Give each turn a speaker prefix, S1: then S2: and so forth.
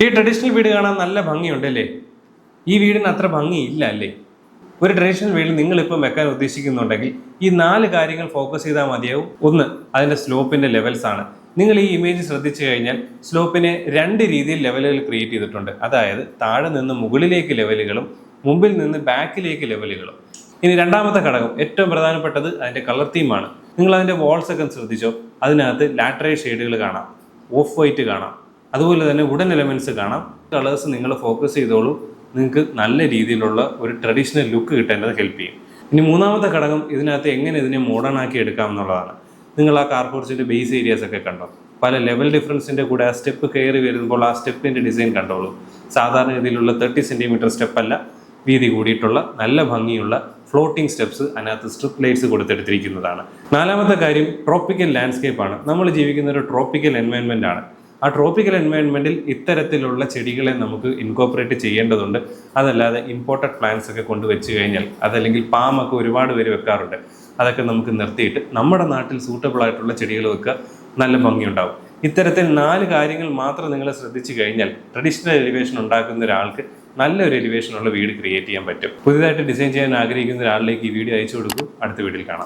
S1: ഈ ട്രഡീഷണൽ വീട് കാണാൻ നല്ല ഭംഗിയുണ്ടല്ലേ? ഈ വീടിന് അത്ര ഭംഗിയില്ല അല്ലേ? ഒരു ട്രഡീഷണൽ വീട് നിങ്ങളിപ്പം വെക്കാൻ ഉദ്ദേശിക്കുന്നുണ്ടെങ്കിൽ ഈ 4 കാര്യങ്ങൾ ഫോക്കസ് ചെയ്താൽ മതിയാവും. ഒന്ന്, അതിൻ്റെ സ്ലോപ്പിൻ്റെ ലെവൽസ് ആണ്. നിങ്ങൾ ഈ ഇമേജ് ശ്രദ്ധിച്ചു കഴിഞ്ഞാൽ സ്ലോപ്പിനെ 2 രീതിയിൽ ലെവലുകൾ ക്രിയേറ്റ് ചെയ്തിട്ടുണ്ട്. അതായത് താഴെ നിന്ന് മുകളിലേക്ക് ലെവലുകളും മുമ്പിൽ നിന്ന് ബാക്കിലേക്ക് ലെവലുകളും. ഇനി രണ്ടാമത്തെ ഘടകം, ഏറ്റവും പ്രധാനപ്പെട്ടത് അതിൻ്റെ കളർ തീമാണ്. നിങ്ങൾ അതിൻ്റെ വാൾസ് ഒക്കെ ശ്രദ്ധിച്ചോ? അതിനകത്ത് ലാറ്ററൈറ്റ് ഷെയ്ഡുകൾ കാണാം, ഓഫ് വൈറ്റ് കാണാം, അതുപോലെ തന്നെ വുഡൻ എലമെന്റ്സ് കാണാം. കളേഴ്സ് നിങ്ങൾ ഫോക്കസ് ചെയ്തോളൂ, നിങ്ങൾക്ക് നല്ല രീതിയിലുള്ള ഒരു ട്രഡീഷണൽ ലുക്ക് കിട്ടേണ്ടത് ഹെൽപ്പ് ചെയ്യും. ഇനി മൂന്നാമത്തെ ഘടകം, ഇതിനകത്ത് എങ്ങനെ ഇതിനെ മോഡേൺ ആക്കി എടുക്കാം എന്നുള്ളതാണ്. നിങ്ങൾ ആ കാർപോർച്ചിൻ്റെ ബേസ് ഏരിയാസ് ഒക്കെ കണ്ടോ? പല ലെവൽ ഡിഫറൻസിൻ്റെ കൂടെ ആ സ്റ്റെപ്പ് കയറി വരുമ്പോൾ ആ സ്റ്റെപ്പിൻ്റെ ഡിസൈൻ കണ്ടോളൂ. സാധാരണ രീതിയിലുള്ള 30 സെൻറ്റിമീറ്റർ സ്റ്റെപ്പല്ല, വീതി കൂടിയിട്ടുള്ള നല്ല ഭംഗിയുള്ള ഫ്ലോട്ടിംഗ് സ്റ്റെപ്സ് അതിനകത്ത് സ്ട്രിപ്പ് ലൈറ്റ്സ് കൊടുത്തെടുത്തിരിക്കുന്നതാണ്. നാലാമത്തെ കാര്യം, ട്രോപ്പിക്കൽ ലാൻഡ്സ്കേപ്പ് ആണ്. നമ്മൾ ജീവിക്കുന്ന ഒരു ട്രോപ്പിക്കൽ എൻവയൺമെൻ്റ് ആണ്. ആ ട്രോപ്പിക്കൽ എൻവയൺമെൻറ്റിൽ ഇത്തരത്തിലുള്ള ചെടികളെ നമുക്ക് ഇൻകോപ്പറേറ്റ് ചെയ്യേണ്ടതുണ്ട്. അതല്ലാതെ ഇമ്പോർട്ടഡ് പ്ലാന്റ്സ് ഒക്കെ കൊണ്ടുവച്ച് കഴിഞ്ഞാൽ, അതല്ലെങ്കിൽ പാമൊക്കെ ഒരുപാട് പേര് വെക്കാറുണ്ട്, അതൊക്കെ നമുക്ക് നിർത്തിയിട്ട് നമ്മുടെ നാട്ടിൽ സൂട്ടബിൾ ആയിട്ടുള്ള ചെടികൾ വെക്കുക, നല്ല ഭംഗിയുണ്ടാവും. ഇത്തരത്തിൽ 4 കാര്യങ്ങൾ മാത്രം നിങ്ങൾ ശ്രദ്ധിച്ചു കഴിഞ്ഞാൽ ട്രഡീഷണൽ എലിവേഷൻ ഉണ്ടാക്കുന്ന ഒരാൾക്ക് നല്ലൊരു എലിവേഷനുള്ള വീട് ക്രിയേറ്റ് ചെയ്യാൻ പറ്റും. പുതിയതായിട്ട് ഡിസൈൻ ചെയ്യാൻ ആഗ്രഹിക്കുന്ന ഒരാളിലേക്ക് ഈ വീഡിയോ അയച്ചു കൊടുക്കൂ. അടുത്ത വീഡിയോയിൽ കാണാം.